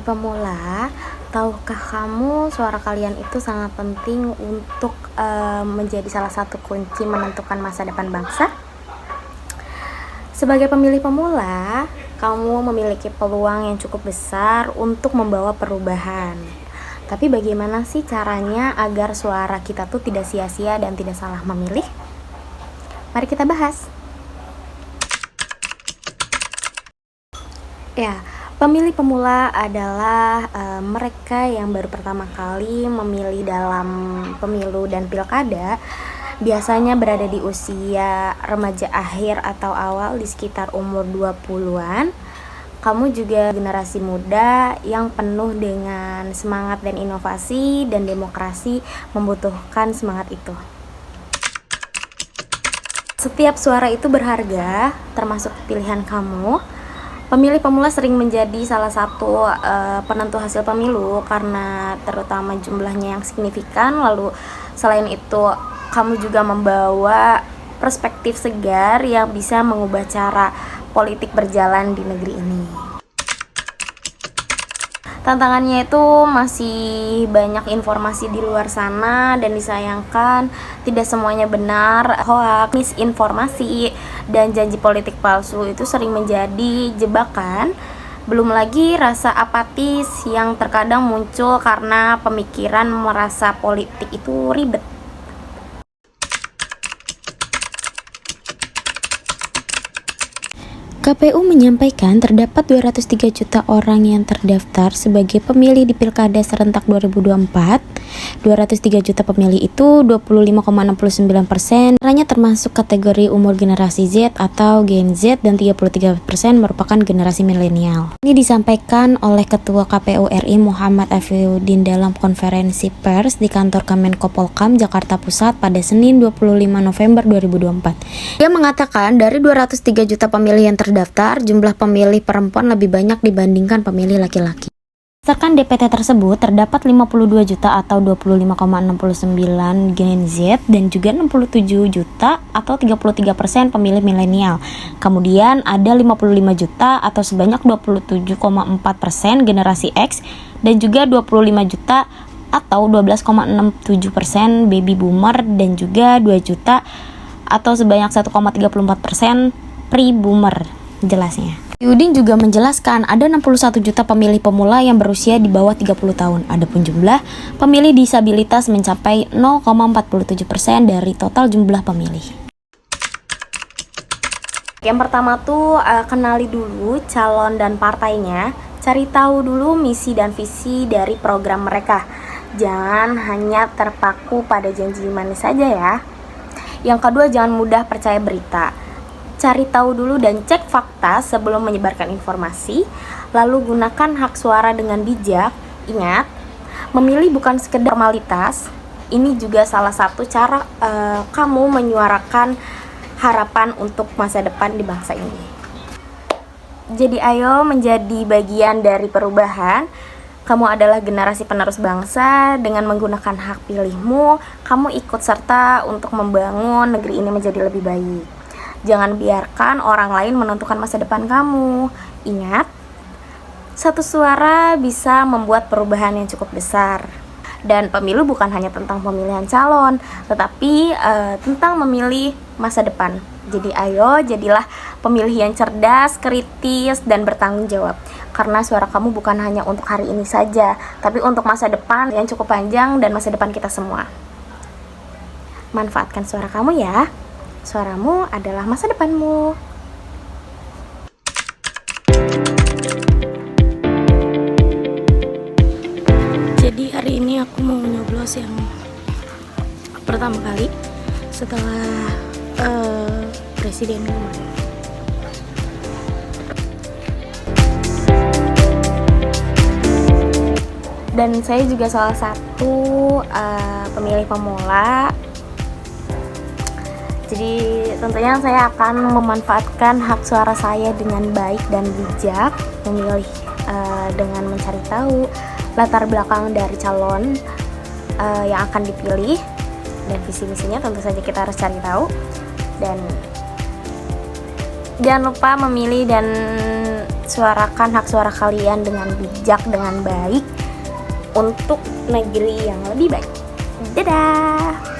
pemilih pemula, tahukah kamu suara kalian itu sangat penting untuk menjadi salah satu kunci menentukan masa depan bangsa? Sebagai pemilih pemula, kamu memiliki peluang yang cukup besar untuk membawa perubahan. Tapi bagaimana sih caranya agar suara kita tuh tidak sia-sia dan tidak salah memilih? Mari kita bahas. Ya, pemilih pemula adalah mereka yang baru pertama kali memilih dalam pemilu dan pilkada. Biasanya berada di usia remaja akhir atau awal di sekitar umur 20-an. Kamu juga generasi muda yang penuh dengan semangat dan inovasi, dan demokrasi membutuhkan semangat itu. Setiap suara itu berharga, termasuk pilihan kamu. Pemilih pemula sering menjadi salah satu penentu hasil pemilu karena terutama jumlahnya yang signifikan. Lalu selain itu, kamu juga membawa perspektif segar yang bisa mengubah cara politik berjalan di negeri ini. Tantangannya itu masih banyak informasi di luar sana, dan disayangkan tidak semuanya benar. Hoax, misinformasi, dan janji politik palsu itu sering menjadi jebakan. Belum lagi rasa apatis yang terkadang muncul karena pemikiran merasa politik itu ribet. KPU menyampaikan terdapat 203 juta orang yang terdaftar sebagai pemilih di Pilkada serentak 2024. 203 juta pemilih itu 25,69%, caranya termasuk kategori umur generasi Z atau Gen Z, dan 33% merupakan generasi milenial. Ini disampaikan oleh Ketua KPU RI Muhammad Afiuddin dalam konferensi pers di kantor Kemenko Polhukam Jakarta Pusat pada Senin 25 November 2024. Dia mengatakan dari 203 juta pemilih yang terdaftar, jumlah pemilih perempuan lebih banyak dibandingkan pemilih laki-laki. Berdasarkan DPT tersebut, terdapat 52 juta atau 25,69% Gen Z dan juga 67 juta atau 33% pemilih milenial. Kemudian ada 55 juta atau sebanyak 27,4% generasi X dan juga 25 juta atau 12,67% baby boomer dan juga 2 juta atau sebanyak 1,34% pre-boomer. Jelasnya, Yudin juga menjelaskan ada 61 juta pemilih pemula yang berusia di bawah 30 tahun. Adapun jumlah pemilih disabilitas mencapai 0,47% dari total jumlah pemilih. Yang pertama tuh kenali dulu calon dan partainya. Cari tahu dulu misi dan visi dari program mereka. Jangan hanya terpaku pada janji manis saja ya. Yang kedua, jangan mudah percaya berita. Cari tahu dulu dan cek fakta sebelum menyebarkan informasi. Lalu gunakan hak suara dengan bijak. Ingat, memilih bukan sekedar formalitas. Ini juga salah satu cara kamu menyuarakan harapan untuk masa depan di bangsa ini. Jadi ayo menjadi bagian dari perubahan. Kamu adalah generasi penerus bangsa. Dengan menggunakan hak pilihmu, kamu ikut serta untuk membangun negeri ini menjadi lebih baik. Jangan biarkan orang lain menentukan masa depan kamu. Ingat, satu suara bisa membuat perubahan yang cukup besar. Dan pemilu bukan hanya tentang pemilihan calon, tetapi tentang memilih masa depan. Jadi ayo, jadilah pemilih yang cerdas, kritis, dan bertanggung jawab. Karena suara kamu bukan hanya untuk hari ini saja, tapi untuk masa depan yang cukup panjang dan masa depan kita semua. Manfaatkan suara kamu ya. Suaramu adalah masa depanmu. Jadi hari ini aku mau nyoblos yang pertama kali setelah presiden kemarin. Dan saya juga salah satu pemilih pemula. Jadi tentunya saya akan memanfaatkan hak suara saya dengan baik dan bijak, memilih dengan mencari tahu latar belakang dari calon yang akan dipilih dan visi-misinya. Tentu saja kita harus cari tahu, dan jangan lupa memilih dan suarakan hak suara kalian dengan bijak, dengan baik untuk negeri yang lebih baik. Dadah.